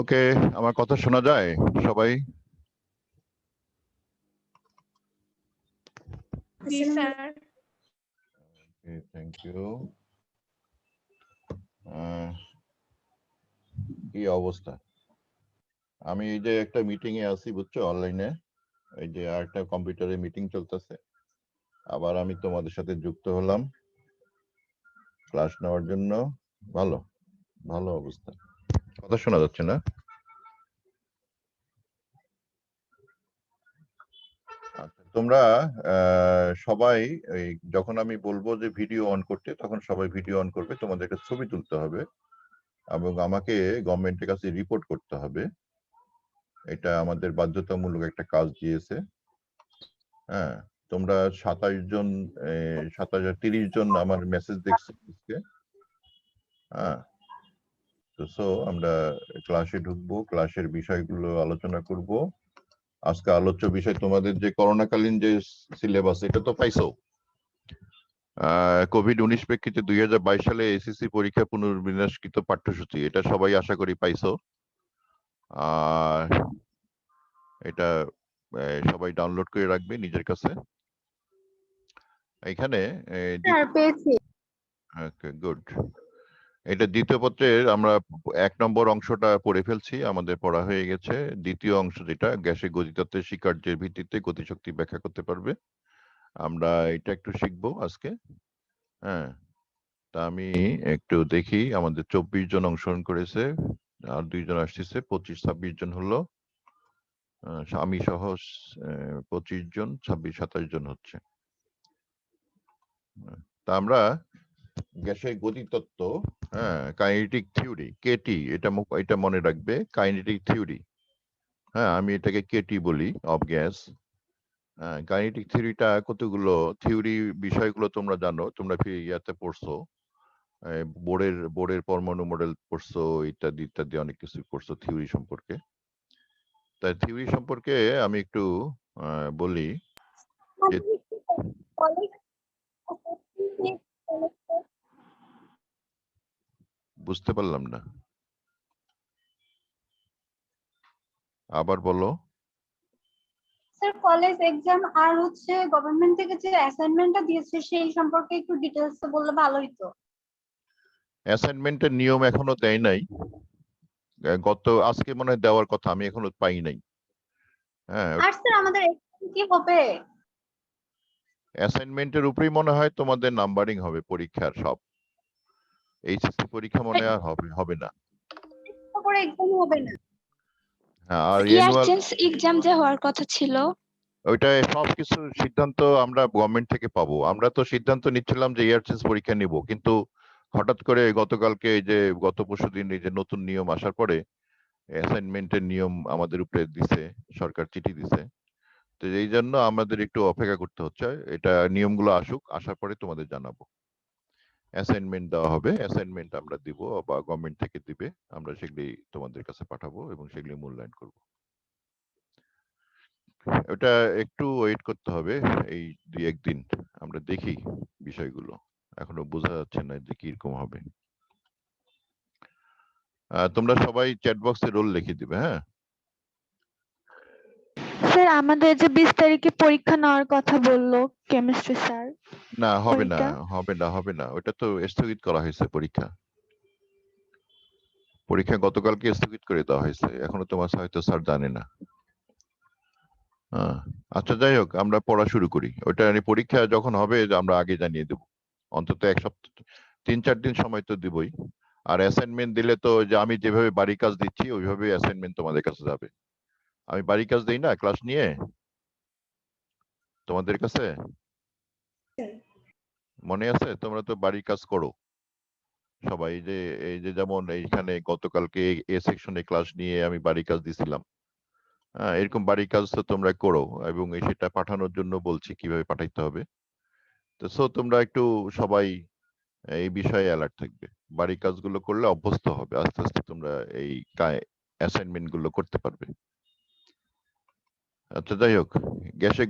ওকে, আমার কথা শোনা যায় সবাই? জি স্যার। Thank you. কি অবস্থা? আমি এই যে একটা মিটিং এ আছি, বুঝছো, অনলাইনে। এই যে আরেকটা কম্পিউটারে মিটিং চলতেছে, আবার আমি তোমাদের সাথে যুক্ত হলাম ক্লাস নেওয়ার জন্য। ভালো ভালো অবস্থা। কথা শোনা যাচ্ছে না? আচ্ছা, তোমরা সবাই যখন আমি বলবো যে ভিডিও অন করতে, তখন সবাই ভিডিও অন করবে। তোমাদেরকে ছবি তুলতে হবে এবং আমাকে গভর্নমেন্টের কাছে রিপোর্ট করতে হবে। এটা আমাদের বাধ্যতামূলক একটা কাজ দিয়েছে। হ্যাঁ, তোমরা 27 জন আমার মেসেজ দেখছো আজকে। হ্যাঁ, তো আমরা ক্লাসে ঢুকবো, ক্লাসের বিষয়গুলো আলোচনা করব। আজকে আলোচ্য বিষয় তোমাদের যে করোনাকালীন যে সিলেবাস, এটা তো পাইছো। কোভিড-19 প্রেক্ষিতে 2022 সালে এসএসসি পরীক্ষা পুনর্বিন্যাসকৃত পাঠ্যসূচি, এটা সবাই আশা করি পাইছো। আর এটা সবাই ডাউনলোড করে রাখবে নিজের কাছে। এখানে গুড। এটা দ্বিতীয় পত্রের আমরা 1 নম্বর অংশটা পড়ে ফেলছি, আমাদের পড়া হয়ে গেছে। দ্বিতীয় অংশ যেটা গ্যাসে গতিতত্ত্বের স্বীকার্যের ভিত্তিতে গতিশক্তি ব্যাখ্যা করতে পারবে, আমরা এটা একটু শিখবো আজকে। হ্যাঁ, তা আমি একটু দেখি, আমাদের 24 জন অংশগ্রহণ করেছে, আর 2 জন আসতেছে, 25-26 জন হলো। আমি সহ 25 জন, 26-27 জন হচ্ছে। তা আমরা গ্যাসের গতিতত্ত্ব, হ্যাঁ, কাইনেটিক থিওরি, কেটি, এটা মনে রাখবে, কাইনেটিক থিওরি। হ্যাঁ, আমি এটাকে কেটি বলি, অফ গ্যাস। কাইনেটিক থিওরিটা কতগুলো থিওরি, বিষয়গুলো তোমরা জানো, তোমরা ইয়াতে পড়ছো, বোর্ডের পরমাণু মডেল পড়ছো, ইত্যাদি ইত্যাদি অনেক কিছু পড়ছো থিওরি সম্পর্কে। তাই থিওরি সম্পর্কে আমি একটু বলি যে, বুঝতে পারলাম না, আবার বলো। স্যার, কলেজ এক্সাম আর হচ্ছে গভর্নমেন্ট থেকে যে অ্যাসাইনমেন্টটা দিয়েছে সেই সম্পর্কে একটু ডিটেইলস বললে ভালো হতো। অ্যাসাইনমেন্টের নিয়ম এখনো দেয় নাই, আজকে মনে হয় দেওয়ার কথা, আমি এখনো পাই নাই। হ্যাঁ, আর স্যার আমাদের এক্সাম কি হবে? অ্যাসাইনমেন্টের উপরেই মনে হয় তোমাদের নাম্বারিং হবে পরীক্ষার সব। এইচএসসি পরীক্ষা মনে আর হবে না। করে এক্সাম হবে না। হ্যাঁ, আর ইয়ার চেঞ্জ এক্সাম যে হওয়ার কথা ছিল, ওইটা সবকিছু সিদ্ধান্ত আমরা গভর্নমেন্ট থেকে পাবো। আমরা তো সিদ্ধান্ত নিচ্ছিলাম যে ইয়ার চেঞ্জ পরীক্ষা নিব, কিন্তু হঠাৎ করে গতকালকে, এই যে গত পরশুদিন এই যে নতুন নিয়ম আসার পরে অ্যাসাইনমেন্টের নিয়ম আমাদের উপরে দিছে, সরকার চিঠি দিছে। তো এই জন্য আমাদের একটু অপেক্ষা করতে হচ্ছে, এটা নিয়মগুলো আসুক, আসার পরে তোমাদের জানাবো। অ্যাসাইনমেন্ট দেওয়া হবে, অ্যাসাইনমেন্ট আমরা দিব বা গভর্নমেন্ট থেকে দিবে, আমরা সেগুলি তোমাদের কাছে পাঠাবো এবং সেগুলি মূল্যায়ন করব। ওটা একটু ওয়েট করতে হবে, এই 2-1 দিন আমরা দেখি বিষয়গুলো, এখনো বোঝা যাচ্ছে না যে কিরকম হবে। তোমরা সবাই চ্যাট বক্সে রোল লিখে দিবে। হ্যাঁ, স্যার আমাদের যে 20 তারিখে পরীক্ষা নেওয়ার কথা বললো কেমিস্ট্রি স্যার, না হবে না, ওইটা হবে না, ওটা তো স্থগিত করা হয়েছে। পরীক্ষা গতকালকে স্থগিত করে দেওয়া হয়েছে, এখনো তোমার হয়তো স্যার জানে না। আচ্ছা, যাই হোক, আমরা পড়া শুরু করি। ওটা পরীক্ষা যখন হবে আমরা আগে জানিয়ে দেব, অন্তত 1 সপ্তাহ 3-4 দিন সময় তো দিবই। আর অ্যাসাইনমেন্ট দিলে তো, যে আমি যেভাবে বাড়ির কাজ দিচ্ছি ওইভাবে অ্যাসাইনমেন্ট তোমাদের কাছে যাবে। আমি বাড়ির কাজ দেই না ক্লাস নিয়ে তোমাদের কাছে, মনে আছে? তোমরা তো বাড়ির কাজ করো সবাই। এই যে যেমন এইখানে গতকালকে এ সেকশনে ক্লাস নিয়ে আমি বাড়ির কাজ দিছিলাম। এরকম বাড়ির কাজ তো তোমরা করো, এবং সেটা পাঠানোর জন্য বলছি কিভাবে পাঠাইতে হবে। তো তোমরা একটু সবাই এই বিষয়ে অ্যালার্ট থাকবে। বাড়ির কাজগুলো করলে অভ্যস্ত হবে, আস্তে আস্তে তোমরা এই অ্যাসাইনমেন্ট গুলো করতে পারবে। আচ্ছা, যাই হোক, গ্যাসের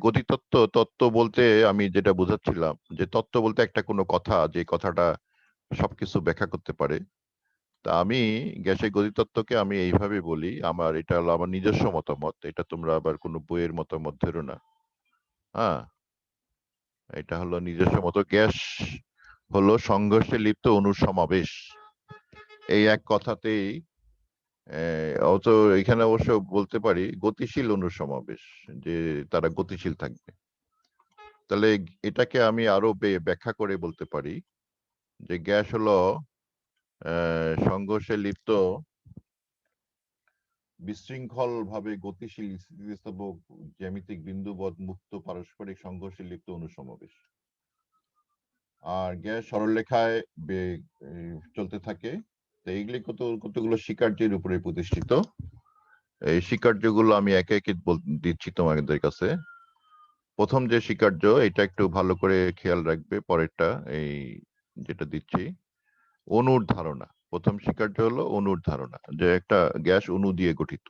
তত্ত্ব বলতে আমি যেটা বোঝাচ্ছিলাম, যে তত্ত্ব বলতে একটা কোনো কথা, যে কথাটা সবকিছু ব্যাখ্যা করতে পারে। তা আমি গ্যাসের গতিতত্ত্বকে আমি এইভাবে বলি, এটা হলো আমার নিজস্ব মতামত, এটা তোমরা আবার কোনো বইয়ের মতামত ধরো না। হ্যাঁ, এটা হলো নিজস্ব মত। গ্যাস হলো সংঘর্ষে লিপ্ত অণুর সমাবেশ। এই এক কথাতেই অত এখানে অবশ্য বলতে পারি গতিশীল অণুর সমাবেশ, যে তারা গতিশীল থাকবে। তাহলে এটাকে আমি আরো ব্যাখ্যা করে বলতে পারি যে গ্যাস হলো সংঘর্ষে লিপ্ত বিশৃঙ্খল ভাবে গতিশীল স্থিতিস্থাপক জ্যামিতিক বিন্দুবৎ মুক্ত পারস্পরিক সংঘর্ষে লিপ্ত অণুর সমাবেশ। আর গ্যাস সরলরেখায় চলতে থাকে। তো এইগুলি কতগুলো স্বীকার্যের উপরে প্রতিষ্ঠিত। এই স্বীকার্যগুলো আমি একে একে দিচ্ছি তোমাদের কাছে। প্রথম যে স্বীকার্য, এটা একটু ভালো করে খেয়াল রাখবে, পরেরটা এই যেটা দিচ্ছি, অণুর ধারণা। প্রথম স্বীকার্য হলো অণুর ধারণা, যে একটা গ্যাস অণু দিয়ে গঠিত।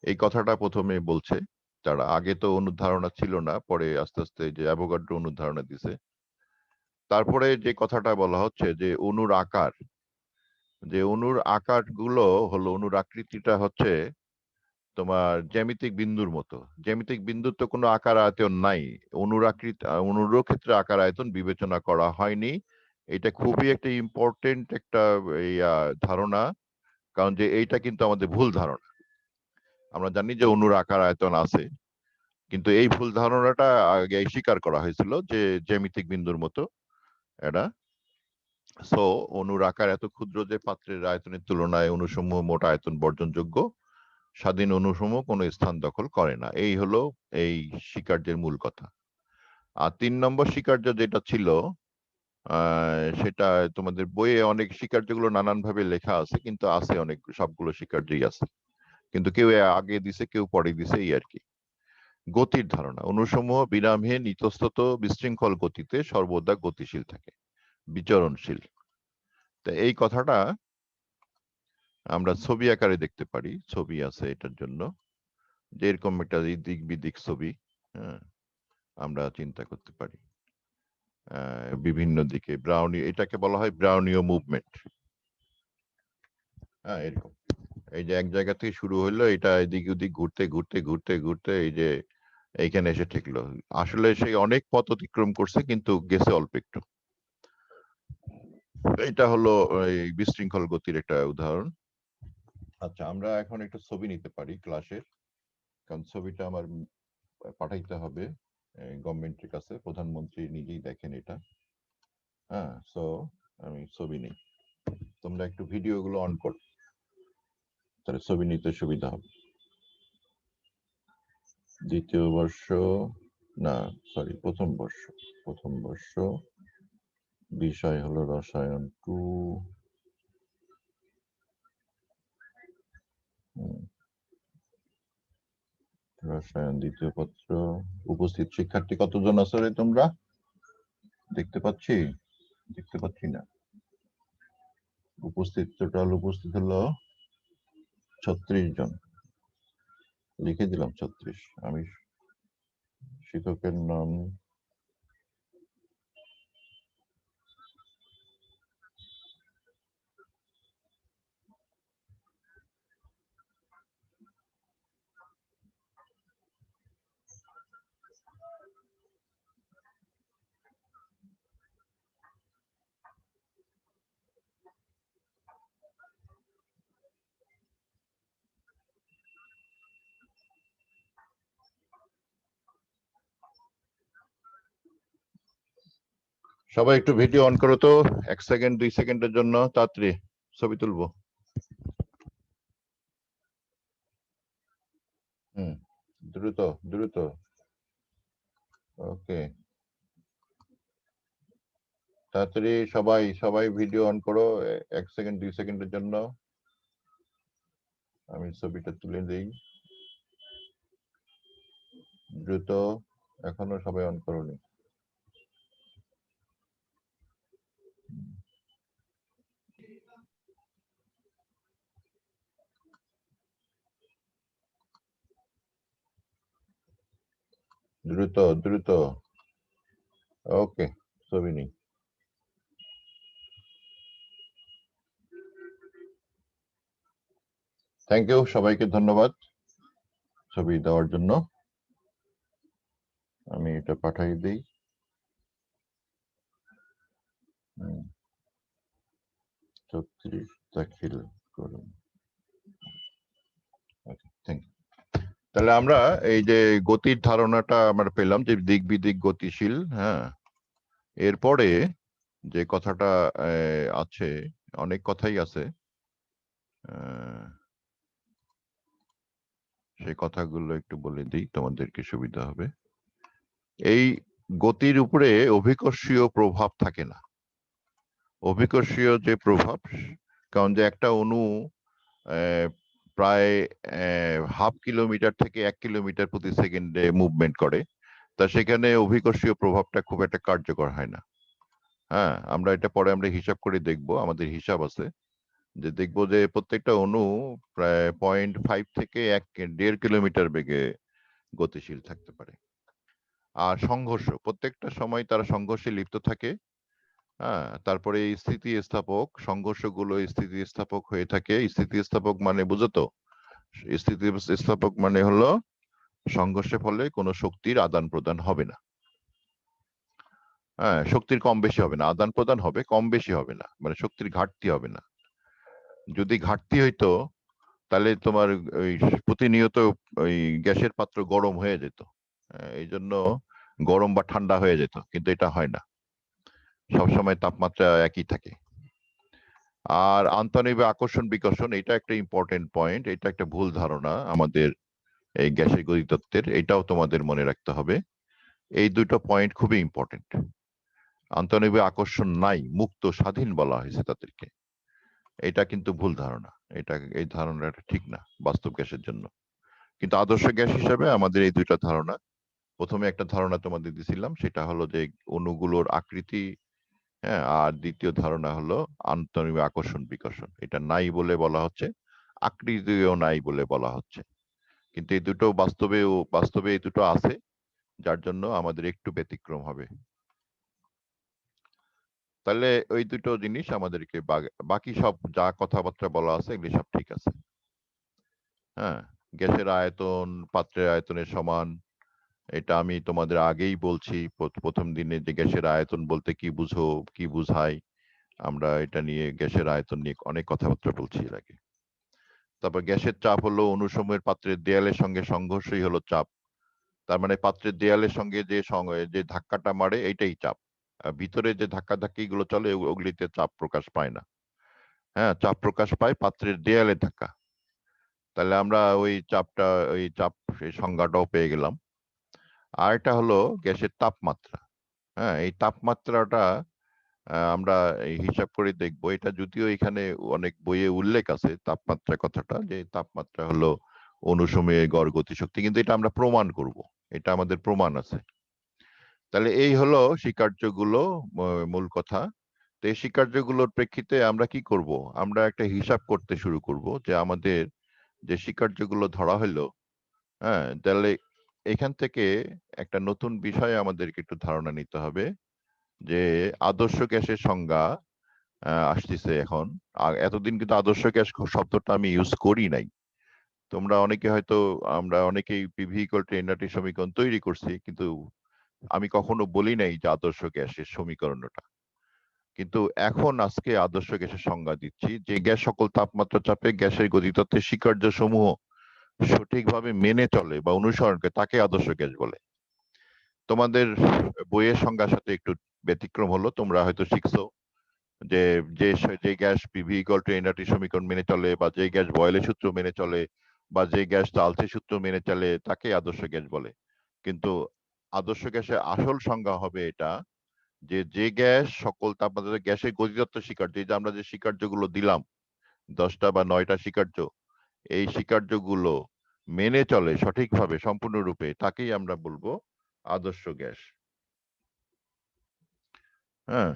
এই কথাটা প্রথমে বলছে তারা। আগে তো অণুর ধারণা ছিল না, পরে আস্তে আস্তে যে অ্যাভোগাড্রো অণুর ধারণা দিছে। তারপরে যে কথাটা বলা হচ্ছে যে অণুর আকার, যে অণুর আকার গুলো হলো, অণুর আকৃতিটা হচ্ছে তোমার জ্যামিতিক বিন্দুর মতো। জ্যামিতিক বিন্দুর তো কোনো আকার আয়তন নাই। অণুর ক্ষেত্রে আকার আয়তন বিবেচনা করা হয়নি। এটা খুবই একটা ইম্পর্টেন্ট একটা ধারণা, কারণ যে এইটা কিন্তু আমাদের ভুল ধারণা। আমরা জানি যে অণুর আকার আয়তন আছে, কিন্তু এই ভুল ধারণাটা আগে স্বীকার করা হয়েছিল যে জ্যামিতিক বিন্দুর মতো এটা। সো অণুর আকার এত ক্ষুদ্র যে পাত্রের আয়তনের তুলনায় অণুসমূহ মোট আয়তন বর্জনযোগ্য। স্বাধীন অণুসমূহ কোনো স্থান দখল করে না। এই হলো এই স্বীকার্যের মূল কথা। আর ৩ নম্বর স্বীকার্য যেটা ছিল, সেটা তোমাদের বইয়ে অনেক স্বীকার্যগুলো নানান ভাবে লেখা আছে, কিন্তু আছে অনেক, সবগুলো স্বীকার্যই আছে, কিন্তু কেউ আগে দিছে কেউ পরে দিছে, এই আর কি। গতির ধারণা, অণুসমূহ বিরামহীন ইতস্তত বিশৃঙ্খল গতিতে সর্বদা গতিশীল থাকে, বিচরণশীল। তা এই কথাটা আমরা ছবি আকারে দেখতে পারি, ছবি আছে এটার জন্য, যে এরকম একটা দিক বিদিক ছবি আমরা চিন্তা করতে পারি বিভিন্ন দিকে। এটাকে বলা হয় ব্রাউনীয় মুভমেন্ট। হ্যাঁ, এরকম এই যে এক জায়গা থেকে শুরু হলো, এটা এদিক ওদিক ঘুরতে ঘুরতে ঘুরতে ঘুরতে এই যে এইখানে এসে ঠেকলো। আসলে সেই অনেক পথ অতিক্রম করছে, কিন্তু গেছে অল্প একটু। এটা হলো এই বিশৃঙ্খল গতির একটা উদাহরণ। আচ্ছা, আমরা এখন একটা ছবি নিতে পারি ক্লাসের, কারণ ছবিটা আমার পাঠাইতে হবে গভর্নমেন্টের কাছে, প্রধানমন্ত্রী নিজেই দেখেন এটা। হ্যাঁ, সো আমি ছবি নেই, তোমরা একটু ভিডিও গুলো অন করো, তাহলে ছবি নিতে সুবিধা হবে। দ্বিতীয় বর্ষ না, সরি, প্রথম বর্ষ, বিষয় হলো রসায়ন 2। রসায়ন দ্বিতীয় পত্র। উপস্থিত শিক্ষার্থী কতজন আছো রে তোমরা? দেখতে পাচ্ছি না। টোটাল উপস্থিত হলো 36 জন। লিখে দিলাম 36। আমি শিক্ষকের নাম সবাই একটু ভিডিও অন করো তো, 1 সেকেন্ড 2 সেকেন্ডের জন্য, তাড়াতাড়ি ছবি তুলবো। দ্রুত। ওকে, তাড়াতাড়ি সবাই ভিডিও অন করো, 1 সেকেন্ড 2 সেকেন্ডের জন্য। আমি ছবিটা তুলে দিই দ্রুত। এখনো সবাই অন করোনি। দ্রুত। ওকে, ছবি নেই। থ্যাংক ইউ, সবাইকে ধন্যবাদ ছবি দেওয়ার জন্য। আমি এটা পাঠিয়ে দিই। হুম, 36 দাখিল করুন। Thank you. তাহলে আমরা এই যে গতির ধারণাটা আমরা পেলাম যে দিক বিদিক গতিশীল। হ্যাঁ, এরপরে যে কথাটা আছে, অনেক কথাই আছে, সেই কথাগুলো একটু বলে দিই, তোমাদেরকে সুবিধা হবে। এই গতির উপরে অভিকর্ষীয় প্রভাব থাকে না। অভিকর্ষীয় যে প্রভাব, কারণ যে একটা অণু প্রায় 1/2 কিলোমিটার থেকে 1 কিলোমিটার প্রতি সেকেন্ডে মুভমেন্ট করে, তা সেখানে অভিকর্ষীয় প্রভাবটা খুব একটা কার্যকর হয় না। হ্যাঁ, আমরা এটা পরে আমরা হিসাব করে দেখব, আমাদের হিসাব আছে যে দেখব যে প্রত্যেকটা অণু প্রায় 0.5 থেকে 1.5 কিলোমিটার বেগে গতিশীল থাকতে পারে। আর সংঘর্ষ, প্রত্যেকটা সময় তারা সংঘর্ষে লিপ্ত থাকে। হ্যাঁ, তারপরে এই স্থিতিস্থাপক সংঘর্ষগুলো স্থিতিস্থাপক হয়ে থাকে। স্থিতিস্থাপক মানে বুঝো তো? স্থিতিস্থাপক মানে হলো সংঘর্ষের ফলে কোনো শক্তির আদান প্রদান হবে না। হ্যাঁ, শক্তির কম বেশি হবে না, আদান প্রদান হবে, কম বেশি হবে না, মানে শক্তির ঘাটতি হবে না। যদি ঘাটতি হইতো তাহলে তোমার ওই প্রতিনিয়ত ওই গ্যাসের পাত্র গরম হয়ে যেত, এই জন্য গরম বা ঠান্ডা হয়ে যেত, কিন্তু এটা হয় না, সবসময় তাপমাত্রা একই থাকে। আর আন্তঃনিবে আকর্ষণ বিকর্ষণ, এটা একটা ইম্পর্টেন্ট পয়েন্ট, এটা একটা ভুল ধারণা আমাদের এই গ্যাসের গতিতত্ত্বের, এটাও তোমাদের মনে রাখতে হবে। এই দুটো পয়েন্ট খুবই ইম্পর্টেন্ট। আন্তঃনিবে আকর্ষণ নাই, মুক্ত স্বাধীন বলা হয়েছে তাদেরকে, এটা কিন্তু ভুল ধারণা। এই ধারণাটা ঠিক না বাস্তব গ্যাসের জন্য। কিন্তু আদর্শ গ্যাস হিসেবে আমাদের এই দুইটা ধারণা, প্রথমে একটা ধারণা তোমাদের দিয়েছিলাম, সেটা হলো যে অণুগুলোর আকৃতি। হ্যাঁ, আর দ্বিতীয় ধারণা হলো আন্তঃনিবে আকর্ষণ বিকর্ষণ, এটা নাই বলে বলা হচ্ছে, আকৃতিও নাই বলে বলা হচ্ছে। কিন্তু এই দুটো বাস্তবে এই দুটো আছে, যার জন্য আমাদের একটু ব্যতিক্রম হবে। তাহলে ওই দুটো জিনিস আমাদেরকে, বাকি সব যা কথাবার্তা বলা আছে এগুলি সব ঠিক আছে। হ্যাঁ, গ্যাসের আয়তন পাত্রের আয়তনের সমান, এটা আমি তোমাদের আগেই বলছি প্রথম দিনে, যে গ্যাসের আয়তন বলতে কি বুঝো, কি বুঝায়। আমরা এটা নিয়ে গ্যাসের আয়তন নিয়ে অনেক কথাবার্তা বলছি এর আগে। তারপর গ্যাসের চাপ হলো অণুসমূহের পাত্রের দেয়ালের সঙ্গে সংঘর্ষই হলো চাপ। তার মানে পাত্রের দেয়ালের সঙ্গে যে ধাক্কাটা মারে এইটাই চাপ। ভিতরে যে ধাক্কাধাক্কি গুলো চলে ওগুলিতে চাপ প্রকাশ পায় না। হ্যাঁ, চাপ প্রকাশ পায় পাত্রের দেয়ালে ধাক্কা। তাহলে আমরা ওই সেই সংজ্ঞাটাও পেয়ে গেলাম। আর এটা হলো গ্যাসের তাপমাত্রা। হ্যাঁ, এই তাপমাত্রাটা আমরা এই হিসাব করে দেখবো। এটা যদিও এখানে অনেক বইয়ে উল্লেখ আছে তাপমাত্রা কথাটা, যে তাপমাত্রা হলো অণুসমূহের গড় গতিশক্তি, কিন্তু এটা আমরা প্রমাণ করব, এটা আমাদের প্রমাণ আছে। তাহলে এই হলো স্বীকার্যগুলো, মূল কথা। তো এই স্বীকার্যগুলোর প্রেক্ষিতে আমরা কি করব, আমরা একটা হিসাব করতে শুরু করব যে আমাদের যে স্বীকার্যগুলো ধরা হলো, হ্যাঁ, তাহলে এখান থেকে একটা নতুন বিষয় আমাদেরকে একটু ধারণা নিতে হবে, যে আদর্শ গ্যাসের সংজ্ঞা আসতেছে এখন। এতদিন কিন্তু আদর্শ গ্যাস শব্দটা আমি ইউজ করি নাই। তোমরা অনেকে হয়তো, আমরা অনেকেই পিভি ইকুয়াল টু এনআরটি সমীকরণ তৈরি করছি, কিন্তু আমি কখনো বলি নাই যে আদর্শ গ্যাসের সমীকরণটা। কিন্তু এখন আজকে আদর্শ গ্যাসের সংজ্ঞা দিচ্ছি, যে গ্যাস সকল তাপমাত্রা চাপে গ্যাসের গতিতত্ত্বের স্বীকার্য সমূহ সঠিকভাবে মেনে চলে বা অনুসরণ করে, তাকে আদর্শ গ্যাস বলে। তোমাদের বইয়ের সংজ্ঞার সাথে একটু ব্যতিক্রম হলো, তোমরা হয়তো শিখছো যে যে gas PV equal two nRT সমীকরণ মেনে চলে, বা যে গ্যাস বয়েলের সূত্র মেনে চলে, বা যে গ্যাস চার্লসের সূত্র মেনে চলে, তাকে আদর্শ গ্যাস বলে। কিন্তু আদর্শ গ্যাসের আসল সংজ্ঞা হবে এটা, যে গ্যাস সকল তাপমাত্রা গ্যাসের গতিতত্ত্ব স্বীকার্য, এই যে আমরা যে স্বীকার্যগুলো দিলাম 10টা বা 9টা স্বীকার্য, এই স্বীকার্যগুলো মেনে চলে সঠিকভাবে সম্পূর্ণরূপে, তাকেই আমরা বলবো আদর্শ গ্যাস। হ্যাঁ,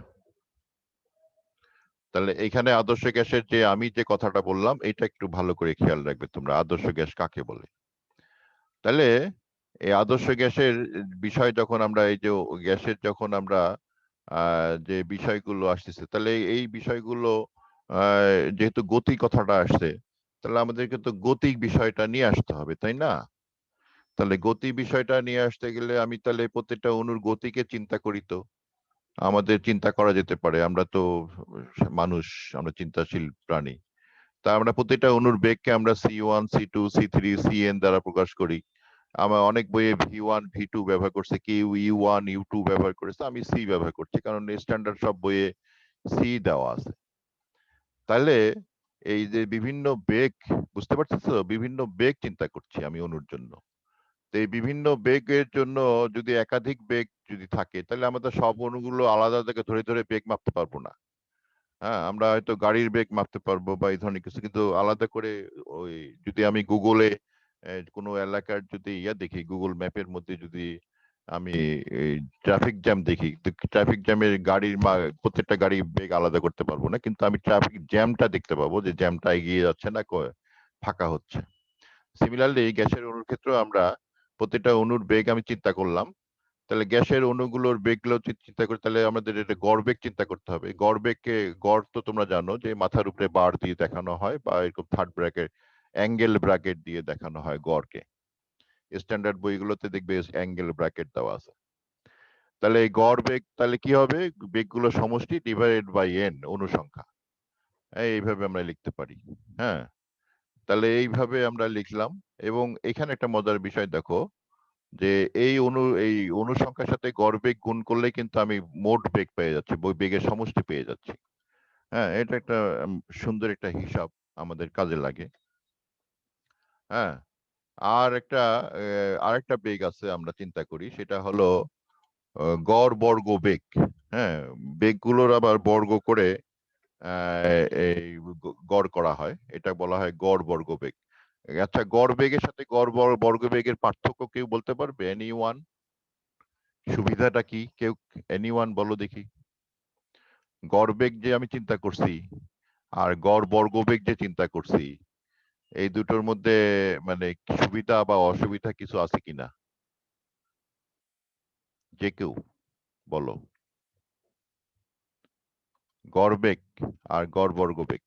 তাহলে এখানে আদর্শ গ্যাসের যে আমি যে কথাটা বললাম, এটা একটু ভালো করে খেয়াল রাখবে তোমরা, আদর্শ গ্যাস কাকে বলে। তাহলে এই আদর্শ গ্যাসের বিষয় যখন আমরা, এই যে গ্যাসের যখন আমরা যে বিষয়গুলো আসতেছে, তাহলে এই বিষয়গুলো যেহেতু গতি কথাটা আসছে, তাহলে আমাদেরকে তো গতিক বিষয়টা নিয়ে আসতে হবে, তাই না? তাহলে গতি বিষয়টা নিয়ে আসতে গেলে আমি তাহলে প্রত্যেকটা অণুর গতিকে চিন্তা করি, তো আমাদের চিন্তা করা যেতে পারে, আমরা তো মানুষ, আমরা চিন্তাশীল প্রাণী। তা আমরা প্রত্যেকটা অণুর বেগকে আমরা C1 C2 C3 Cn দ্বারা প্রকাশ করি। আমার অনেক বইয়ে V1 V2 ব্যবহার করছে, কেউ U1 U2 ব্যবহার করেছে, আমি C ব্যবহার করছি কারণ স্ট্যান্ডার্ড সব বইয়ে C দেওয়া আছে। তাহলে এই যে বিভিন্ন বেগ, বুঝতে পারছিস তো, বিভিন্ন বেগ চিন্তা করছি আমি অণুর জন্য। তো এই বিভিন্ন বেগের জন্য যদি একাধিক বেগ যদি থাকে, তাহলে আমরা তো সব অণুগুলো আলাদা থেকে ধরে ধরে বেগ মাপতে পারবো না। হ্যাঁ, আমরা হয়তো গাড়ির বেগ মাপতে পারবো বা এই ধরনের কিছু, কিন্তু আলাদা করে ওই যদি আমি গুগলে কোনো এলাকার যদি দেখি, গুগল ম্যাপের মধ্যে যদি আমি ট্রাফিক জ্যাম দেখি, ট্রাফিক জ্যামের গাড়ির প্রত্যেকটা গাড়ি বেগ আলাদা করতে পারবো না, কিন্তু আমি ট্রাফিক জ্যামটা দেখতে পাবো যে জ্যামটা এগিয়ে যাচ্ছে না ফাঁকা হচ্ছে। সিমিলারলি গ্যাসের অণুর ক্ষেত্রেও আমরা প্রত্যেকটা অণুর বেগ আমি চিন্তা করলাম, তাহলে গ্যাসের অণুগুলোর বেগগুলো চিন্তা করে, তাহলে আমাদের এটা গড় বেগ চিন্তা করতে হবে। গড় বেগকে, গড় তো তোমরা জানো যে মাথার উপরে বার দিয়ে দেখানো হয় বা এরকম থার্ড ব্র্যাকেট, অ্যাঙ্গেল ব্র্যাকেট দিয়ে দেখানো হয় গড়কে। স্ট্যান্ডার্ড বইগুলোতে দেখবে অ্যাঙ্গেল ব্র্যাকেট দেওয়া আছে। তাহলে এই গড় বেগ তাহলে কি হবে, বেগগুলো সমষ্টি ডিভাইডেড বাই এন, অনুসংখ্যা। এইভাবে আমরা লিখতে পারি। হ্যাঁ, তাহলে এইভাবে আমরা লিখলাম। এবং এখানে একটা মজার বিষয় দেখো, যে এই অনুসংখ্যার সাথে গড় বেগ গুণ করলে কিন্তু আমি মোট বেগ পেয়ে যাচ্ছি, বেগের সমষ্টি পেয়ে যাচ্ছি। হ্যাঁ, এটা একটা সুন্দর একটা হিসাব আমাদের কাজে লাগে। হ্যাঁ, আরেকটা বেগ আছে আমরা চিন্তা করি, সেটা হলো গড় বর্গ বেগ। হ্যাঁ, বেগগুলোর আবার বর্গ করে এই গড় করা হয়, এটা বলা হয় গড় বর্গ বেগ। আচ্ছা, গড় বেগের সাথে গড় বর্গ বেগের পার্থক্য কেউ বলতে পারবে? এনিওয়ান? সুবিধাটা কি? কেউ এনিওয়ান বলো দেখি। গড় বেগ যে আমি চিন্তা করছি আর গড় বর্গ বেগ যে চিন্তা করছি, এই দুটোর মধ্যে মানে সুবিধা বা অসুবিধা কিছু আছে কিনা, যে কেউ বলো। গড় বেগ আর গড় বর্গ বেগ,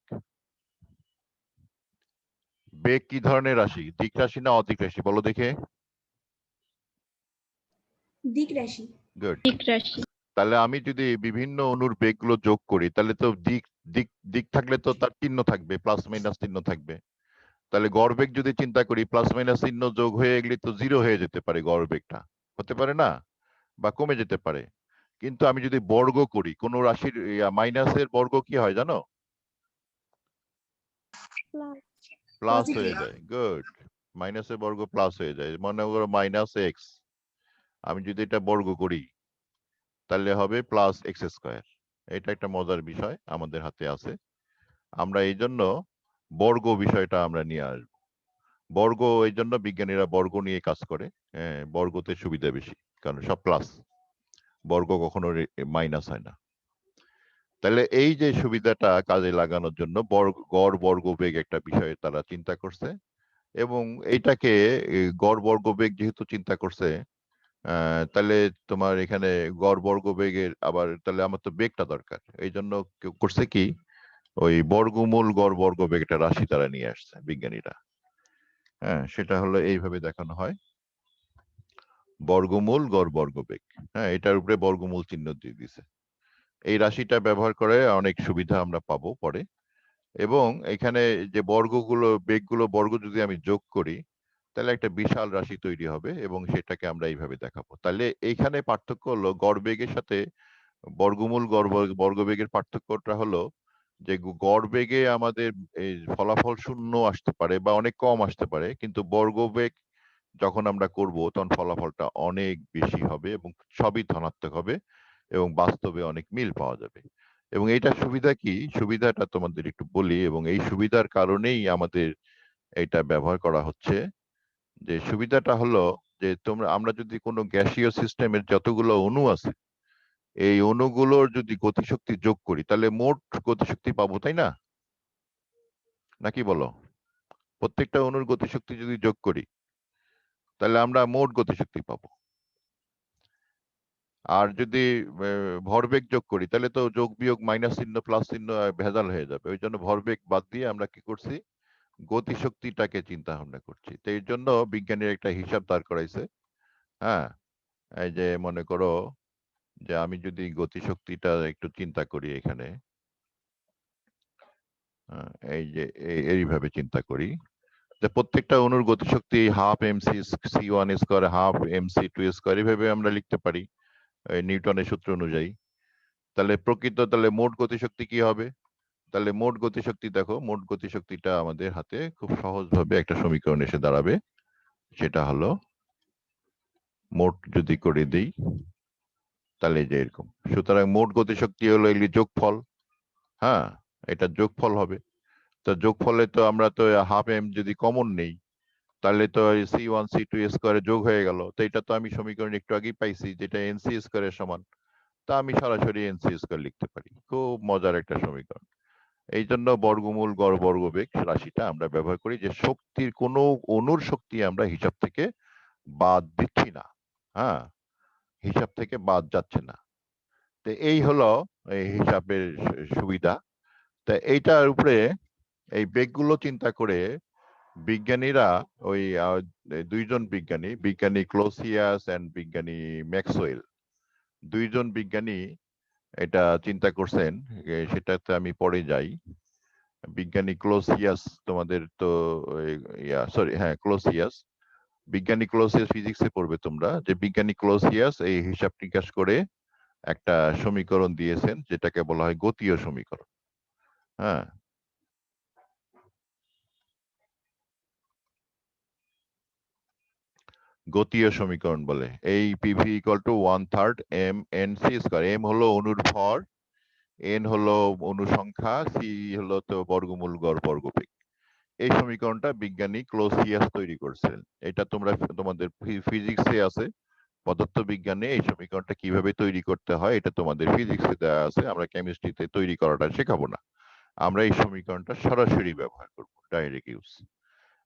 বেগ কি ধরনের রাশি? দিক রাশি না অদিক রাশি, বলো দেখে। দিক রাশি। গুড। দিক রাশি। তাহলে আমি যদি বিভিন্ন অণুর বেগগুলো যোগ করি, তাহলে তো দিক দিক দিক থাকলে তো তার চিহ্ন থাকবে, প্লাস মাইনাস চিহ্ন থাকবে। তাহলে গড় বেগ যদি চিন্তা করি, প্লাস মাইনাস চিহ্ন যোগ হয়ে গেলে তো জিরো হয়ে যেতে পারে, গড় বেগটা হতে পারে না, বা কমে যেতে পারে। কিন্তু আমি যদি বর্গ করি, কোন রাশির মাইনাসের বর্গ কি হয় জানো? প্লাস হয়ে যায়। গুড। মাইনাসের বর্গ প্লাস হয়ে যায়। মনে করো -x, আমি যদি এটা বর্গ করি তাহলে হবে +x²। এটা একটা মজার বিষয় আমাদের হাতে আছে। আমরা এই জন্য বর্গ বিষয়টা আমরা নিয়ে আসবো। বর্গ, এই জন্য বিজ্ঞানীরা বর্গ নিয়ে কাজ করে। হ্যাঁ, বর্গতে সুবিধা বেশি, কারণ সব প্লাস, বর্গ কখনো মাইনাস হয় না। তাহলে এই যে সুবিধাটা কাজে লাগানোর জন্য গড় বর্গ বেগ একটা বিষয় তারা চিন্তা করছে। এবং এইটাকে গড় বর্গ বেগ যেহেতু চিন্তা করছে, তাহলে তোমার এখানে গড় বর্গ বেগের আবার তাহলে আমার তো বেগটা দরকার। এই জন্য কেউ করছে কি, ওই বর্গমূল গড় বর্গ বেগ একটা রাশি তারা নিয়ে আসছে বিজ্ঞানীরা। হ্যাঁ, সেটা হলো এইভাবে দেখানো হয়, বর্গমূল গড় বর্গ বেগ। হ্যাঁ, এটার উপরে বর্গমূল চিহ্ন দিয়ে দিছে। এই রাশিটা ব্যবহার করে অনেক সুবিধা আমরা পাবো পরে। এবং এখানে যে বেগগুলো বর্গ যদি আমি যোগ করি, তাহলে একটা বিশাল রাশি তৈরি হবে এবং সেটাকে আমরা এইভাবে দেখাবো। তাহলে এইখানে পার্থক্য হলো গড় বেগের সাথে বর্গমূল বর্গ বেগের পার্থক্যটা হলো যে গড় বেগে আমাদের এই ফলাফল শূন্য আসতে পারে বা অনেক কম আসতে পারে, কিন্তু বর্গ বেগ যখন আমরা করব তখন ফলাফলটা অনেক বেশি হবে এবং সবই ধনাত্মক হবে এবং বাস্তবে অনেক মিল পাওয়া যাবে। এবং এইটার সুবিধা কি, সুবিধাটা তোমাদের একটু বলি। এবং এই সুবিধার কারণেই আমাদের এটা ব্যবহার করা হচ্ছে। যে সুবিধাটা হলো যে আমরা যদি কোনো গ্যাসীয় সিস্টেমের যতগুলো অণু আছে, এই অণুগুলোর যদি গতিশক্তি যোগ করি, তাহলে মোট গতিশক্তি পাবো, তাই না? নাকি বলো? প্রত্যেকটা অণুর গতিশক্তি যদি যোগ করি, তাহলে আমরা মোট গতিশক্তি পাবো। আর যদি ভরবেগ যোগ করি, তাহলে তো যোগ বিয়োগ মাইনাস চিহ্ন প্লাস চিহ্ন ভেজাল হয়ে যাবে। ওই জন্য ভরবেগ বাদ দিয়ে আমরা কি করছি, গতিশক্তিটাকে চিন্তা ভাবনা করছি। তো এর জন্য বিজ্ঞানীর একটা হিসাব দাঁড় করাইছে। হ্যাঁ, এই যে মনে করো যে আমি যদি গতিশক্তিটা একটু চিন্তা করি এখানে, এই যে এইভাবে চিন্তা করি যে প্রত্যেকটা অণুর গতিশক্তি half MC c1 square half MC two square এইভাবে আমরা লিখতে পারি নিউটনের সূত্র অনুযায়ী। তাহলে মোট গতিশক্তি কি হবে? তাহলে মোট গতিশক্তি দেখো, মোট গতিশক্তিটা আমাদের হাতে খুব সহজভাবে একটা সমীকরণ এসে দাঁড়াবে। সেটা হলো মোট যদি করে দিই তাহলে এই যে এরকম। সুতরাং মোট গতিশক্তি হলো এই যোগফল। হ্যাঁ, এটা যোগফল হবে। তো যোগফলে তো আমরা তো হাফ এম যদি কমন নেই তাহলে তো c1 c2 স্কয়ারে যোগ হয়ে গেল। তো এটা তো আমি সমীকরণ একটু আগেই পাইছি যেটা এনসি স্কয়ারের সমান। তা আমি সরাসরি এনসি স্কয়ার লিখতে পারি। খুব মজার একটা সমীকরণ। এই জন্য বর্গমূল গড় বর্গবেগ রাশিটা আমরা ব্যবহার করি যে শক্তির কোনো অণুর শক্তি আমরা হিসাব থেকে বাদ দিচ্ছি না। হ্যাঁ, হিসাব থেকে বাদ যাচ্ছে না। তো এই হলো এই হিসাবের সুবিধা। তা এইটার উপরে এই বেগগুলো চিন্তা করে বিজ্ঞানীরা ওই দুইজন বিজ্ঞানী ক্লোসিয়াস এন্ড বিজ্ঞানী ম্যাক্সওয়েল, দুইজন বিজ্ঞানী এটা চিন্তা করছেন। সেটাতে আমি পরে যাই। বিজ্ঞানী ক্লোসিয়াস তোমাদের তো ক্লোসিয়াস, বিজ্ঞানী ক্লোসিয়াস ফিজিক্সে পড়বে তোমরা, যে বিজ্ঞানী ক্লোসিয়াস এই হিসাব নিকাশ করে একটা সমীকরণ দিয়েছেন যেটাকে বলা হয় গতীয় সমীকরণ। হ্যাঁ, গতীয় সমীকরণ বলে। এই PV equal to 1/3 M N C square. M হলো অণুর ভর, এন হলো অণু সংখ্যা, সি হলো তো বর্গমূল গড় বর্গবেগ। এই সমীকরণটা বিজ্ঞানী ক্লোসিয়াস তৈরি করছেন। এটা তোমরা তোমাদের ফিজিক্সে আছে, পদার্থবিজ্ঞানে এই সমীকরণটা কিভাবে তৈরি করতে হয় এটা তোমাদের ফিজিক্সে দেওয়া আছে। আমরা কেমিস্ট্রিতে তৈরি করাটা শেখাবো না। আমরা এই সমীকরণটা সরাসরি ব্যবহার করব, ডাইরেক্ট ইউজ।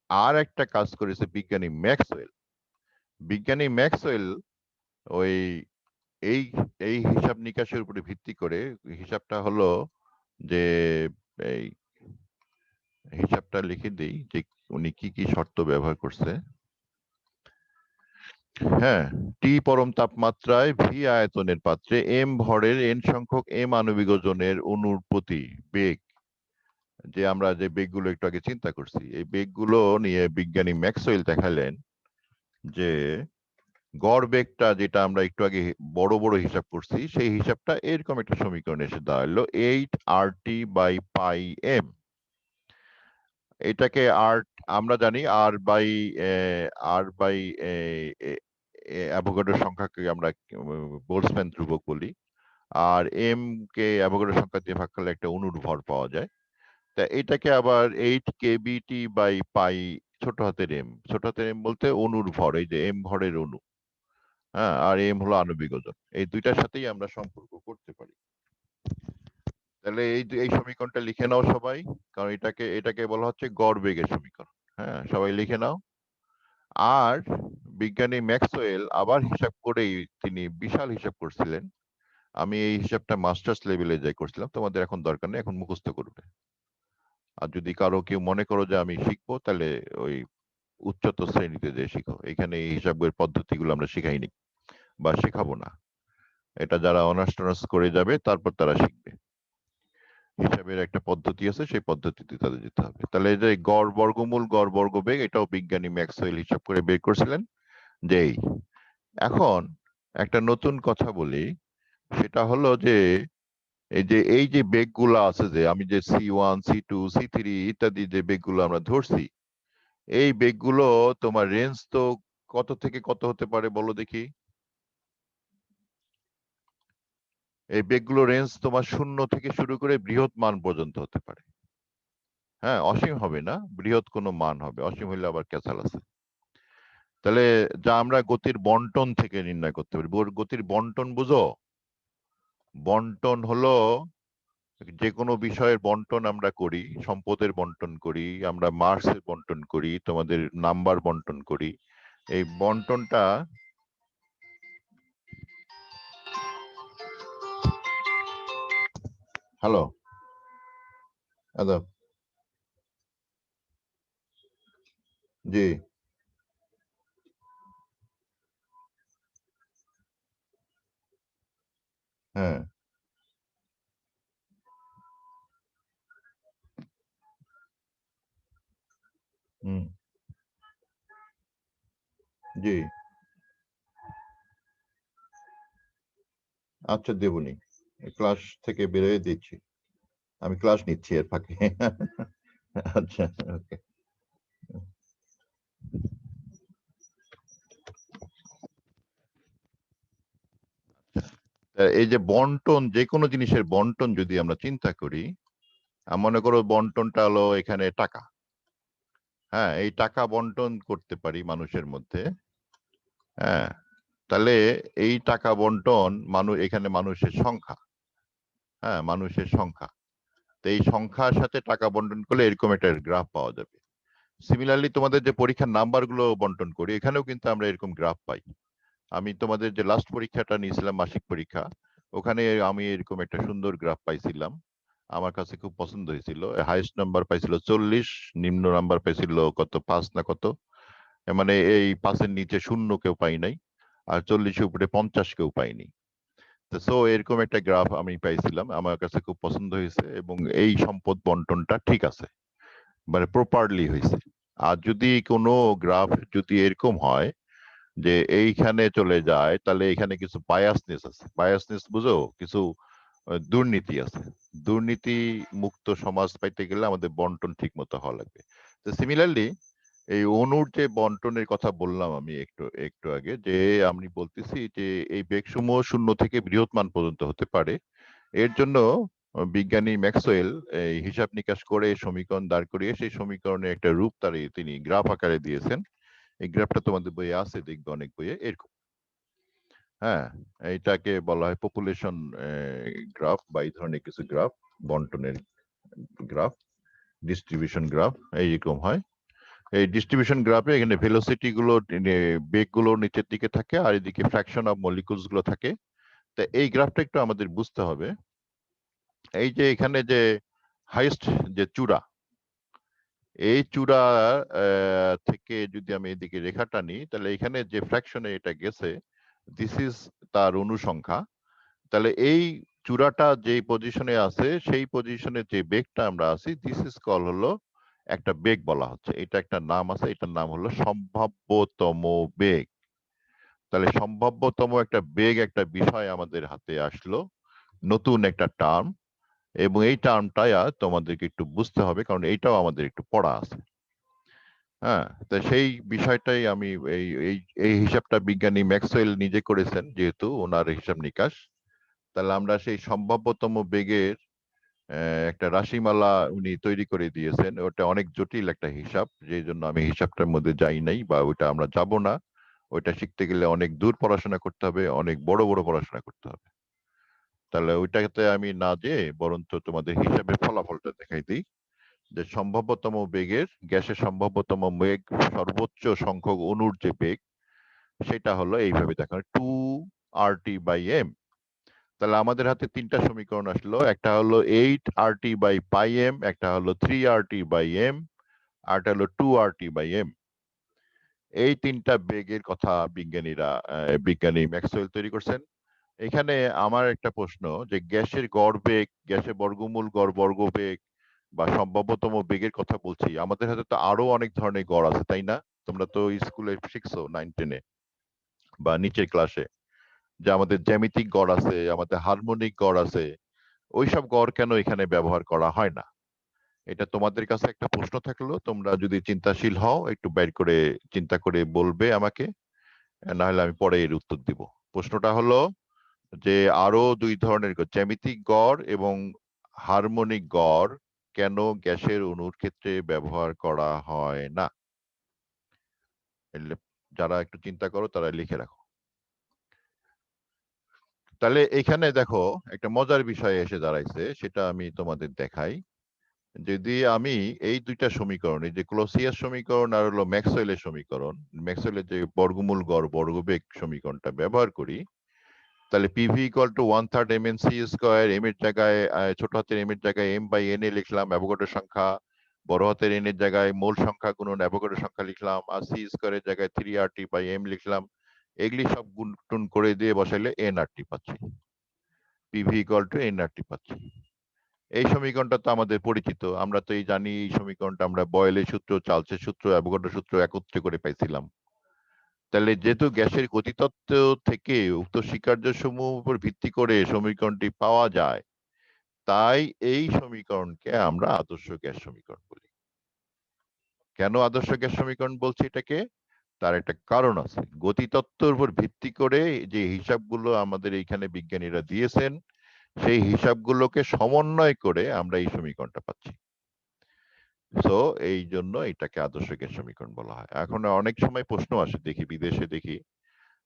আর একটা কাজ করেছে বিজ্ঞানী ম্যাক্সওয়েল। বিজ্ঞানী ম্যাক্সওয়েল ওই এই এই হিসাব নিকাশের উপরে ভিত্তি করে, হিসাবটা হলো যে এই হিসাবটা লিখে দিই যে উনি কি কি শর্ত ব্যবহার করছে। হ্যাঁ, টি পরম তাপমাত্রায় ভি আয়তনের পাত্রে এম ভরের এন সংখ্যক এম আণবিক ওজনের অণুর প্রতি বেগ, যে আমরা যে বেগগুলো একটু আগে চিন্তা করছি, এই বেগগুলো নিয়ে বিজ্ঞানী ম্যাক্সওয়েল দেখালেন যে গড় বেগটা যেটা আমরা একটু আগে বড় বড় হিসাব করছি, সেই হিসাবটা এরকম একটা সমীকরণ এসে দাঁড়ালো 8 RT/πm। এটাকে আর আমরা জানি আর বাই অ্যাভোগাড্রো সংখ্যাকে আমরা বোলসম্যান ধ্রুবক বলি। আর এম কে অ্যাভোগাড্রো সংখ্যা দিয়ে ভাগ করলে একটা অণুর ভর পাওয়া যায়। তা এটাকে আবার 8 kBT/π ছোট হাতের এম, ছোট হাতের এম বলতে অণুর ভর, এই যে এম ভরের অণু। হ্যাঁ, আর এম হলো আণবিক ওজন। এই দুইটার সাথেই আমরা সম্পর্ক করতে পারি। তাহলে এই সমীকরণটা লিখে নাও সবাই, কারণ এটাকে বলা হচ্ছে গড় বেগের সমীকরণ। হ্যাঁ, সবাই লিখে নাও। আর বিজ্ঞানী ম্যাক্সওয়েল আবার হিসাব করেই তিনি বিশাল হিসাব করছিলেন। আমি এই হিসাবটা মাস্টার্স লেভেলে যাই করছিলাম, তোমাদের এখন দরকার নেই, এখন মুখস্থ করবে। আর যদি কারো কেউ মনে করো যে আমি শিখবো, তাহলে ওই উচ্চতর শ্রেণীতে যে শিখো। এখানে এই হিসাবের পদ্ধতিগুলো আমরা শিখাইনি বা শেখাবো না। এটা যারা অনার্স টনার্স করে যাবে তারপর তারা শিখবে। হিসাবের একটা পদ্ধতি আছে, সেই পদ্ধতিতে তাদের যেতে হবে। তাহলে এই যে গড় বর্গমূল গড় বর্গবেগ, এটাও বিজ্ঞানী ম্যাক্সওয়েল হিসাব করে বের করছিলেন। যে এখন একটা নতুন কথা বলি, সেটা হলো যে এই যে বেগগুলো আছে, যে আমি যে C1 C2 C3 ইত্যাদি যে বেগগুলো আমরা ধরছি, এই বেগগুলো তোমার রেঞ্জ তো কত থেকে কত হতে পারে বলো দেখি? এই বেগগুলো রেঞ্জ তোমার 0 থেকে শুরু করে বৃহৎ মান পর্যন্ত হতে পারে। হ্যাঁ, অসীম হবে না, বৃহৎ কোনো মান হবে। অসীম হইলে আবার ক্যাচাল আছে। তাহলে যা আমরা গতির বন্টন থেকে নির্ণয় করতে পারি। গতির বন্টন বুঝো? বন্টন হলো যে কোনো বিষয়ের বন্টন আমরা করি, সম্পদের বন্টন করি, আমরা মার্কসের বন্টন করি, তোমাদের নাম্বার বন্টন করি। এই বন্টনটা হ্যালো আদাব, জি। হ্যাঁ। হুম। জি। আচ্ছা দেবনি। ক্লাস থেকে বেরোয় দিচ্ছি। আমি ক্লাস নিচ্ছি এর ফাঁকে। আচ্ছা, ওকে। এই যে বন্টন, যেকোনো জিনিসের বন্টন যদি আমরা চিন্তা করি, মনে করো বন্টনটা হলো এখানে টাকা। হ্যাঁ, এই টাকা বন্টন করতে পারি মানুষের মধ্যে। হ্যাঁ, তাহলে এই টাকা বন্টন এখানে মানুষের সংখ্যা। হ্যাঁ, মানুষের সংখ্যা। তো এই সংখ্যার সাথে টাকা বন্টন করলে এরকম একটা গ্রাফ পাওয়া যাবে। সিমিলারলি তোমাদের যে পরীক্ষার নাম্বার গুলো বন্টন করি, এখানেও কিন্তু আমরা এরকম গ্রাফ পাই। আমি তোমাদের যে লাস্ট পরীক্ষাটা নিয়েছিলাম, মাসিক পরীক্ষা, ওখানে আমি এরকম একটা সুন্দর গ্রাফ পাইছিলাম। আমার কাছে খুব পছন্দ হয়েছিল। হাইয়েস্ট নাম্বার পাইছিল 40, নিম্ন নাম্বার পাইছিল কত 5 না কত। মানে এই 5-এর নিচে 0 কেউ পাই নাই, আর 40-এর উপরে 50 কেউ পাইনি। সো এরকম একটা গ্রাফ আমি পাইছিলাম, আমার কাছে খুব পছন্দ হয়েছে, এবং এই সম্পদ বন্টনটা ঠিক আছে, মানে প্রপারলি হয়েছে। আর যদি কোনো গ্রাফ যদি এরকম হয় যে এইখানে চলে যায়, তাহলে এখানে কিছু বায়াসনেস আছে। বায়াসনেস বুঝো? কিছু দুর্নীতি আছে। দুর্নীতি মুক্ত সমাজ পাইতে গেলে আমাদের বন্টন ঠিক মতো হওয়া লাগবে। তো সিমিলারলি এই অণুর যে বন্টনের কথা বললাম আমি একটু একটু আগে, যে আমি বলতেছি যে এই বেগসমূহ 0 থেকে বৃহৎ মান পর্যন্ত হতে পারে। এর জন্য বিজ্ঞানী ম্যাক্সওয়েল এই হিসাব নিকাশ করে সমীকরণ দাঁড় করিয়ে সেই সমীকরণের একটা রূপ তিনি গ্রাফ আকারে দিয়েছেন। এই গ্রাফটা তোমাদের বইয়ে আছে, দেখবে অনেক বইয়ে এরকম। হ্যাঁ, এইটাকে বলা হয় পপুলেশন গ্রাফ, বা এই ধরনের কিছু গ্রাফ, বন্টনের গ্রাফ, ডিস্ট্রিবিউশন গ্রাফ এইরকম হয়। এই ডিস্ট্রিবিউশন গ্রাফে এখানে ভেলোসিটি গুলো, বেগ গুলো নিচের দিকে থাকে, আর এদিকে ফ্র্যাকশন অফ মলিকুলস গুলো থাকে। তো এই গ্রাফটা একটু আমাদের বুঝতে হবে। এই যে এখানে যে হাইয়েস্ট যে চূড়া, এই চূড়া থেকে যদি আমি এদিকে রেখা টানি, তাহলে এখানে যে ফ্র্যাকশনে এটা গেছে, দিস ইজ তার অনুসংখ্যা। তাহলে এই চূড়াটা যে পজিশনে আছে, সেই পজিশনে যে বেগটা আমরা আছি, দিস ইজ কল হলো একটা বেগ বলা হচ্ছে। এটা একটা নাম আছে, এটার নাম হলো সম্ভাব্যতম বেগ। তাহলে সম্ভাব্যতম একটা বেগ, একটা বিষয় আমাদের হাতে আসলো, নতুন একটা টার্ম, এবং এই টার্মটাই তোমাদেরকে একটু বুঝতে হবে, কারণ এইটাও আমাদের একটু পড়া আছে। হ্যাঁ, তো সেই বিষয়টাই আমি এই এই এই হিসাবটা বিজ্ঞানী ম্যাক্সওয়েল নিজে করেছেন, যেহেতু ওনার হিসাব নিকাশ। তাহলে আমরা সেই সম্ভাব্যতম বেগের একটা রাশিমালা উনি তৈরি করে দিয়েছেন। ওটা অনেক জটিল একটা হিসাব, যে জন্য আমি হিসাবটার মধ্যে যাই নাই, বা ওইটা আমরা যাব না। ওইটা শিখতে গেলে অনেক দূর পড়াশোনা করতে হবে, অনেক বড় বড় পড়াশোনা করতে হবে। তাহলে ওইটাতে আমি না যেয়ে বরঞ্চ তোমাদের হিসাবের ফলাফলটা দেখাই দিই। যে সম্ভাব্যতম বেগের, গ্যাসের সম্ভাব্যতম বেগ, সর্বোচ্চ সংখ্যক অণুর যে বেগ, সেটা হলো এইভাবে দেখানো 2RT/m। তাহলে আমাদের হাতে 3টা সমীকরণ আসলো। একটা হলো 8RT/m, একটা হলো 3RT/m, আর একটা হলো 2RT/m। এই 3টা বেগের কথা বিজ্ঞানী ম্যাক্সওয়েল তৈরি করছেন। এখানে আমার একটা প্রশ্ন, যে গ্যাসের গড় বেগ, গ্যাসের বর্গমূল গড় বর্গবেগ, বা সম্ভাব্যতম বেগের কথা বলছি, আমাদের হাতে তো আরো অনেক ধরনের গড় আছে, তাই না? তোমরা তো স্কুলে শিখছো 9-10-এ বা নিচের ক্লাসে, যে আমাদের জ্যামিতিক গড় আছে, আমাদের হারমোনিক গড় আছে। ওইসব গড় কেন এখানে ব্যবহার করা হয় না? এটা তোমাদের কাছে একটা প্রশ্ন থাকলো। তোমরা যদি চিন্তাশীল হও, একটু বের করে চিন্তা করে বলবে আমাকে, না হলে আমি পরে এর উত্তর দিব। প্রশ্নটা হলো যে আরো 2 ধরনের জ্যামিতিক গড় এবং হারমোনিক গড় কেন গ্যাসের অণুর ক্ষেত্রে ব্যবহার করা হয় না? যারা একটু চিন্তা করো তারা লিখে রাখো। তাহলে এখানে দেখো একটা মজার বিষয় এসে দাঁড়াইছে, সেটা আমি তোমাদের দেখাই। যদি আমি এই 2টা সমীকরণ, এই যে ক্লোসিয়াস সমীকরণ আর হলো ম্যাক্সওয়েলের সমীকরণ, ম্যাক্সওয়েলের যে বর্গমূল গড় বর্গবেগ সমীকরণটা ব্যবহার করি, তাহলে PV equal to 1/3 mn c square, M এর জায়গায় ছোট হাতের এম এর জায়গায় m/n এ লিখলাম, অ্যাভোগাড্রো সংখ্যা, বড় হাতের n এর জায়গায় মোল সংখ্যা গুণন অ্যাভোগাড্রো সংখ্যা লিখলাম, আর c স্কয়ারের জায়গায় 3RT/m লিখলাম। এগুলি সব গুণ টুন করে দিয়ে বসাইলে nRT পাচ্ছি, PV = nRT পাচ্ছি। এই সমীকরণটা তো আমাদের পরিচিত, আমরা তো এই জানি এই সমীকরণটা আমরা বয়েলের সূত্র, চার্লসের সূত্র, অ্যাভোগাড্রো সূত্র একত্রে করে পাইছিলাম। তাহলে যেহেতু গ্যাসের গতিতত্ত্ব থেকে উক্ত স্বীকার্য সমূহ উপর ভিত্তি করে সমীকরণটি পাওয়া যায়, তাই এই সমীকরণকে আমরা আদর্শ গ্যাস সমীকরণ বলি। কেন আদর্শ গ্যাস সমীকরণ বলছি এটাকে? তার একটা কারণ আছে। গতিতত্ত্বের উপর ভিত্তি করে যে হিসাবগুলো আমাদের এইখানে বিজ্ঞানীরা দিয়েছেন, সেই হিসাবগুলোকে সমন্বয় করে আমরা এই সমীকরণটা পাচ্ছি। সো এই জন্য এটাকে আদর্শ গ্যাস সমীকরণ বলা হয়। এখন অনেক সময় প্রশ্ন আসে, দেখি বিদেশে দেখি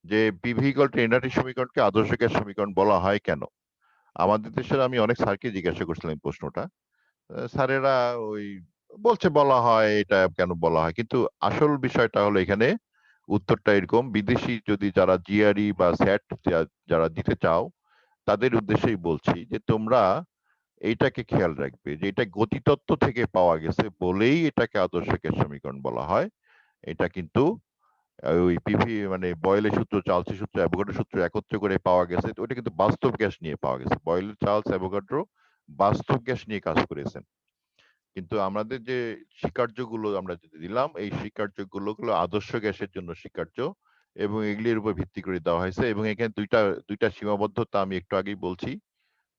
যে PV = nRT সমীকরণকে আদর্শ গ্যাস সমীকরণ বলা হয় কেন? আমাদের দেশের আমি অনেক স্যারকে জিজ্ঞাসা করছিলাম এই প্রশ্নটা। স্যারেরা ওই বলছে বলা হয়, এটা কেন বলা হয়? কিন্তু আসল বিষয়টা হলো এখানে উত্তরটা এরকম, বিদেশি যদি যারা GRE বা SAT যারা দিতে চাও, তাদের উদ্দেশ্যেই বলছি যে তোমরা এইটাকে খেয়াল রাখবে যে এটা গতিতত্ত্ব থেকে পাওয়া গেছে বলেই এটাকে আদর্শ গ্যাস সমীকরণ বলা হয়। এটা কিন্তু ওই পিভি মানে বয়েলের সূত্র, চার্লসের সূত্র, অ্যাভোগাড্রো সূত্র একত্রে করে পাওয়া গেছে। তো ওটা কিন্তু বাস্তব গ্যাস নিয়ে পাওয়া গেছে। বয়েল, চার্লস, অ্যাভোগাড্রো বাস্তব গ্যাস নিয়ে কাজ করেছেন। কিন্তু আমাদের যে স্বীকার্যগুলো আমরা যদি দিলাম, এই স্বীকার্যগুলো আদর্শ গ্যাসের জন্য স্বীকার্য এবং এগুলির উপর ভিত্তি করে দেওয়া হয়েছে। এবং এখানে দুইটা সীমাবদ্ধতা আমি একটু আগেই বলছি,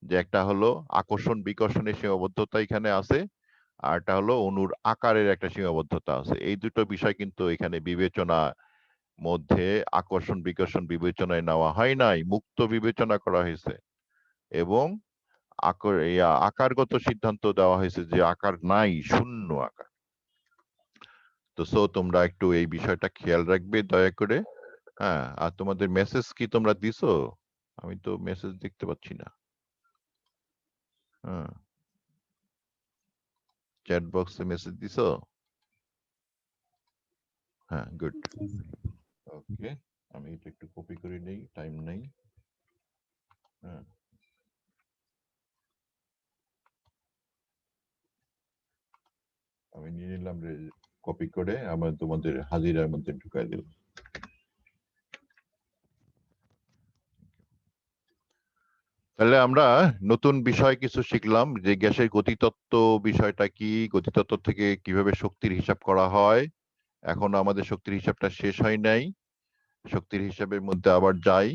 যে একটা হলো আকর্ষণ বিকর্ষণের সীমাবদ্ধতা এখানে আছে, আর একটা হলো অণুর আকারের একটা সীমাবদ্ধতা আছে। এই দুটো বিষয় কিন্তু এখানে বিবেচনা মধ্যে আকর্ষণ বিকর্ষণ বিবেচনায় নেওয়া হয় নাই, মুক্ত বিবেচনা করা হয়েছে। এবং আকারগত সিদ্ধান্ত দেওয়া হয়েছে যে আকার নাই, শূন্য আকার। তো সো তোমরা একটু এই বিষয়টা খেয়াল রাখবে দয়া করে। হ্যাঁ, আর তোমাদের মেসেজ কি তোমরা দিছো? আমি তো মেসেজ দেখতে পাচ্ছি না। হ্যাঁ, চ্যাট বক্সে মেসেজ দিছো? হ্যাঁ, গুড। ওকে, আমি এটা একটু কপি করে নেই, টাইম নেই। হ্যাঁ, আমি নিয়ে নিলাম, কপি করে আমার তোমাদের হাজিরার মধ্যে ঢুকাই দিলাম। তাহলে আমরা নতুন বিষয় কিছু শিখলাম, যে গ্যাসের গতিতত্ত্ব বিষয়টা কি, গতিতত্ত্ব থেকে কিভাবে শক্তির হিসাব করা হয়। এখন আমাদের শক্তির হিসাবটা শেষ হয় নাই, শক্তির হিসাবের মধ্যে আবার যাই।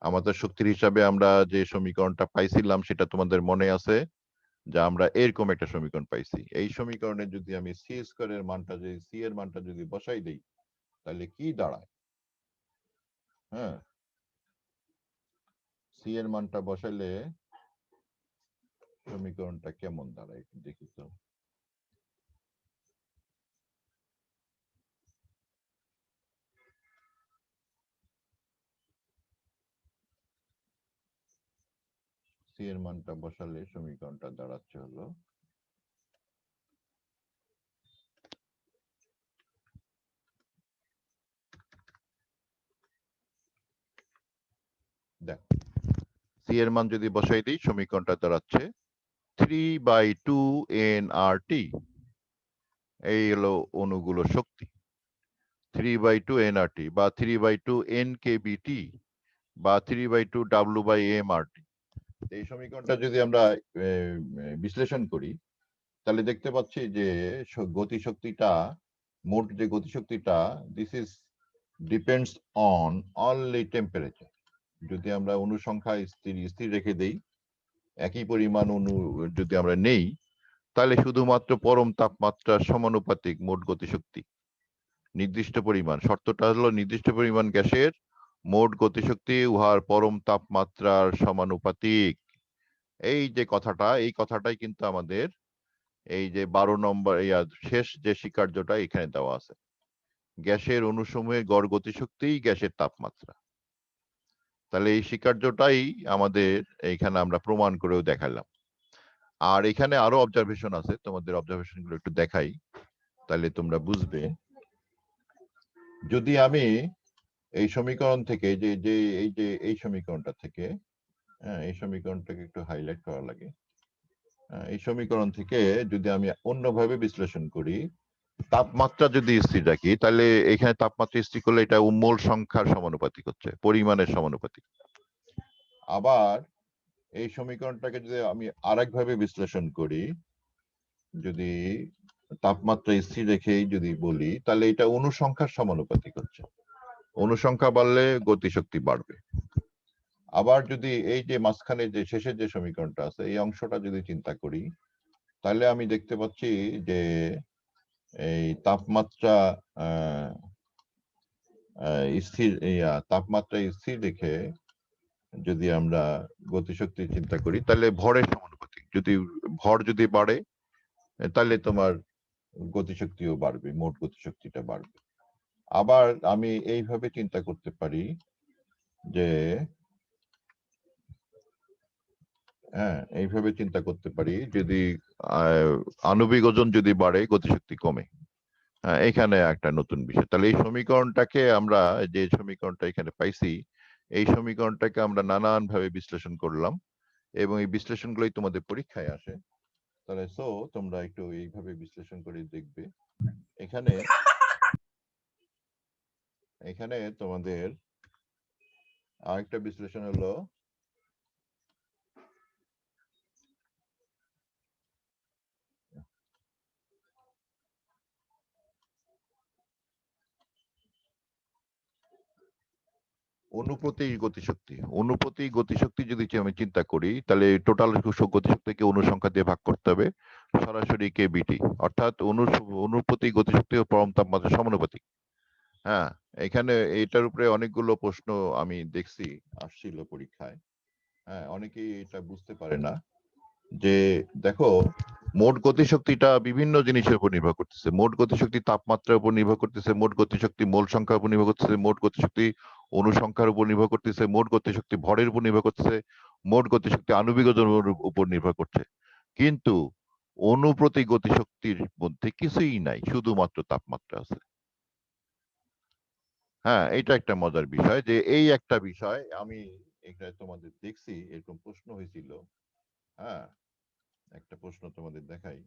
আমাদের শক্তির হিসাবে আমরা যে সমীকরণটা পাইছিলাম সেটা তোমাদের মনে আছে, যে আমরা এরকম একটা সমীকরণ পাইছি। এই সমীকরণে যদি আমি c স্কয়ারের মানটা, যে c এর মানটা যদি বসাই দেই, তাহলে কি দাঁড়ায়? হ্যাঁ, c এর মানটা বসাইলে সমীকরণটা কেমন দাঁড়ায় একটু দেখি তো। c এর মানটা বসালে সমীকরণটা দাঁড়াচ্ছে হলো, দেখ c এর মান যদি বসাই দিই সমীকরণটা দাঁড়াচ্ছে 3/2 nRT। এই হলো অণুগুলোর শক্তি, 3/2 nRT বা 3/2 nkBT বা 3/2 W/mRT। এই সমীকরণটা যদি আমরা বিশ্লেষণ করি, তাহলে দেখতে পাচ্ছি যে গতিশক্তিটা, মোট যে গতিশক্তিটা, this is depends on only temperature. যদি আমরা অণু সংখ্যা স্থির রেখে দেই, একই পরিমাণ অণু যদি আমরা নেই, তাহলে শুধুমাত্র পরম তাপমাত্রার সমানুপাতিক মোট গতিশক্তি, নির্দিষ্ট পরিমাণ, শর্তটা হলো নির্দিষ্ট পরিমাণ গ্যাসের মোট গতিশক্তি উহার পরম তাপমাত্রার সমানুপাতিক। এই যে কথাটা, এই কথাটাই কিন্তু আমাদের এই যে 12 নম্বর শেষ যে স্বীকার্যটা এখানে দেওয়া আছে, গ্যাসের অণুসমূহের গড় গতিশক্তিই গ্যাসের তাপমাত্রা। তাহলে এই স্বীকার্যটাই আমাদের এইখানে আমরা প্রমাণ করেও দেখালাম। আর এখানে আরো অবজারভেশন আছে, তোমাদের অবজারভেশন গুলো একটু দেখাই, তাহলে তোমরা বুঝবে। যদি আমি এই সমীকরণ থেকে এই সমীকরণটা থেকে, হ্যাঁ, এই সমীকরণটাকে একটু হাইলাইট করা লাগে। এই সমীকরণ থেকে যদি আমি অন্যভাবে বিশ্লেষণ করি, তাপমাত্রা যদি স্থির রাখি, তাহলে এখানে তাপমাত্রা স্থির করলে এটা মোল সংখ্যার সমানুপাতিক হচ্ছে, পরিমাণের সমানুপাতিক। আবার এই সমীকরণটাকে যদি আমি আরেকভাবে বিশ্লেষণ করি, যদি তাপমাত্রা স্থির রেখেই যদি বলি, তাহলে এটা অনুসংখ্যার সমানুপাতিক হচ্ছে। অনুসংখ্যা বাড়লে গতিশক্তি বাড়বে। আবার যদি এই যে মাঝখানে যে শেষের যে সমীকরণটা আছে, এই অংশটা যদি চিন্তা করি, তাহলে আমি দেখতে পাচ্ছি যে এই তাপমাত্রা তাপমাত্রা স্থির রেখে যদি আমরা গতিশক্তি চিন্তা করি, তাহলে ভরের সমানুপাতিক। যদি ভর যদি বাড়ে, তাহলে তোমার গতিশক্তিও বাড়বে, মোট গতিশক্তিটা বাড়বে। আবার আমি এইভাবে চিন্তা করতে পারি যে এইভাবে চিন্তা করতে পারি, যদি আণবিক ওজন যদি বাড়ে, গতিশক্তি কমে। এখানে একটা নতুন বিষয়। তাহলে এই সমীকরণটাকে আমরা, যে সমীকরণটা এখানে পাইছি, এই সমীকরণটাকে আমরা নানান ভাবে বিশ্লেষণ করলাম, এবং এই বিশ্লেষণগুলোই তোমাদের পরীক্ষায় আসে। তাহলে তোমরা একটু এইভাবে বিশ্লেষণ করে দেখবে। এখানে তোমাদের আরেকটা বিশ্লেষণ হলো, অনুপ্রতি গতিশক্তি। অনুপ্রতি গতিশক্তি যদি আমি চিন্তা করি, তাহলে টোটাল গতিশক্তিকে অনুসংখ্যা দিয়ে ভাগ করতে হবে, সরাসরি কে বিটি, অর্থাৎ অনুপ্রতি গতিশক্তি ও পরম তাপমাত্রা সমানুপাতিক। এখানে এটার উপরে অনেকগুলো প্রশ্ন আমি দেখছি আসছিল পরীক্ষায়। অনেকেই এটা বুঝতে পারে না যে দেখো, মোট গতিশক্তিটা বিভিন্ন জিনিসের উপর নির্ভর করতেছে। মোট গতিশক্তি তাপমাত্রার উপর নির্ভর করতেছে, মোট গতিশক্তি মোল সংখ্যার উপর নির্ভর করতেছে, মোট গতিশক্তি অনুসংখ্যার উপর নির্ভর করতেছে, মোট গতিশক্তি ভরের উপর নির্ভর করতেছে, মোট গতিশক্তি আণবিক ওজনের উপর নির্ভর করছে। কিন্তু অনুপ্রতি গতিশক্তির মধ্যে কিছুই নাই, শুধুমাত্র তাপমাত্রা আছে। এটা একটা মজার বিষয়, যে এই একটা বিষয় আমি এখানে তোমাদের দেখছি, এরকম প্রশ্ন হয়েছিল। একটা প্রশ্ন তোমাদের দেখাই,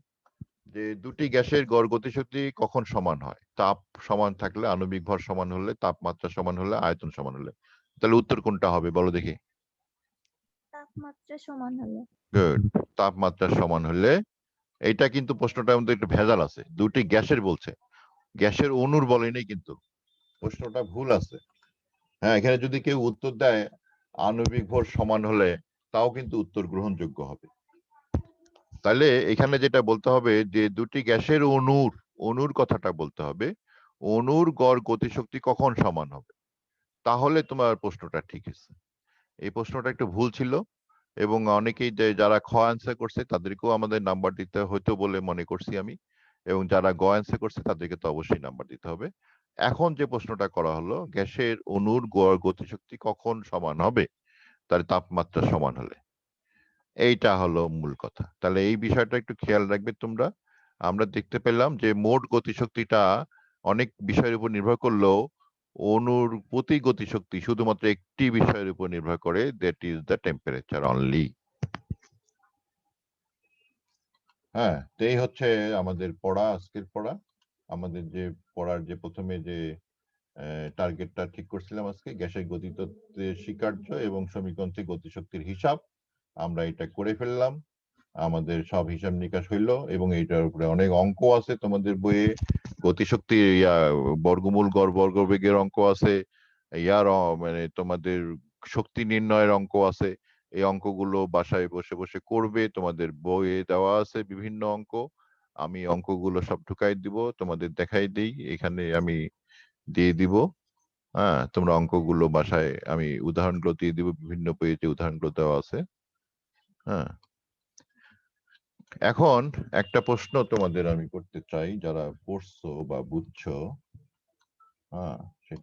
যে দুটি গ্যাসের গড় গতিশক্তি কখন সমান হয়? তাপ সমান থাকলে, আণবিক ভর সমান হলে, তাপমাত্রা সমান হলে, আয়তন সমান হলে। তাহলে উত্তর কোনটা হবে বলো দেখি? তাপমাত্রা সমান হলে। গুড, তাপমাত্রা সমান হলে। এইটা কিন্তু প্রশ্নটার মধ্যে একটু ভেজাল আছে, দুটি গ্যাসের বলছে, গ্যাসের অণুর বলেনি, কিন্তু প্রশ্নটা ভুল আছে। এখানে যদি কেউ উত্তর দেয় আণবিক ভর সমান হলে, তাও কিন্তু উত্তর গ্রহণযোগ্য হবে। তাহলে এখানে যেটা বলতে হবে, যে দুটি গ্যাসের অণুর কথাটা বলতে হবে, অণুর গড় গতিশক্তি কখন সমান হবে, তাহলে তোমার প্রশ্নটা ঠিক আছে। এই প্রশ্নটা একটু ভুল ছিল, এবং অনেকেই যারা খ অ্যান্সার করছে তাদেরকেও আমাদের নাম্বার দিতে হয়তো বলে মনে করছি আমি, এবং যারা গ অ্যান্সার করছে তাদেরকে তো অবশ্যই নাম্বার দিতে হবে। এখন যে প্রশ্নটা করা হলো, গ্যাসের অণুর গড় গতিশক্তি কখন সমান হবে, তার তাপমাত্রা সমান হলে, এইটা হলো মূল কথা। তাহলে এই বিষয়টা একটু খেয়াল রাখবে তোমরা। আমরা দেখতে পেলাম যে মোট গতিশক্তিটা অনেক বিষয়ের উপর নির্ভর করলেও অণুর প্রতি গতিশক্তি শুধুমাত্র একটি বিষয়ের উপর নির্ভর করে, that is the temperature only. এই হচ্ছে আমাদের পড়া, আজকের পড়া। আমাদের যে পড়ার যে প্রথমে যে টার্গেটটা ঠিক করছিলাম আজকে, গ্যাসের গতিতত্ত্বের স্বীকার্য এবং সমীকরণ থেকে গতিশক্তির হিসাব, আমরা এটা করে ফেললাম। আমাদের সব হিসাব নিকাশ হইলো, এবং এইটার উপরে অনেক অঙ্ক আছে তোমাদের বইয়ে। গতিশক্তি বর্গমূল গড় বর্গবেগের অঙ্ক আছে, মানে তোমাদের শক্তি নির্ণয়ের অঙ্ক আছে। এই অঙ্কগুলো বাসায় বসে বসে করবে, তোমাদের বইয়ে দেওয়া আছে বিভিন্ন অঙ্ক। আমি অঙ্কগুলো সব ঢুকাই দিব, তোমাদের দেখাই দিই, এখানে আমি দিয়ে দিব। তোমরা অঙ্কগুলো বাসায়, আমি উদাহরণগুলো দিয়ে দিব, বিভিন্ন বইয়ে যে উদাহরণগুলো দেওয়া আছে। এখন একটা প্রশ্ন তোমাদের আমি করতে চাই, যারা পড়ছো বা বুঝছো, সেটা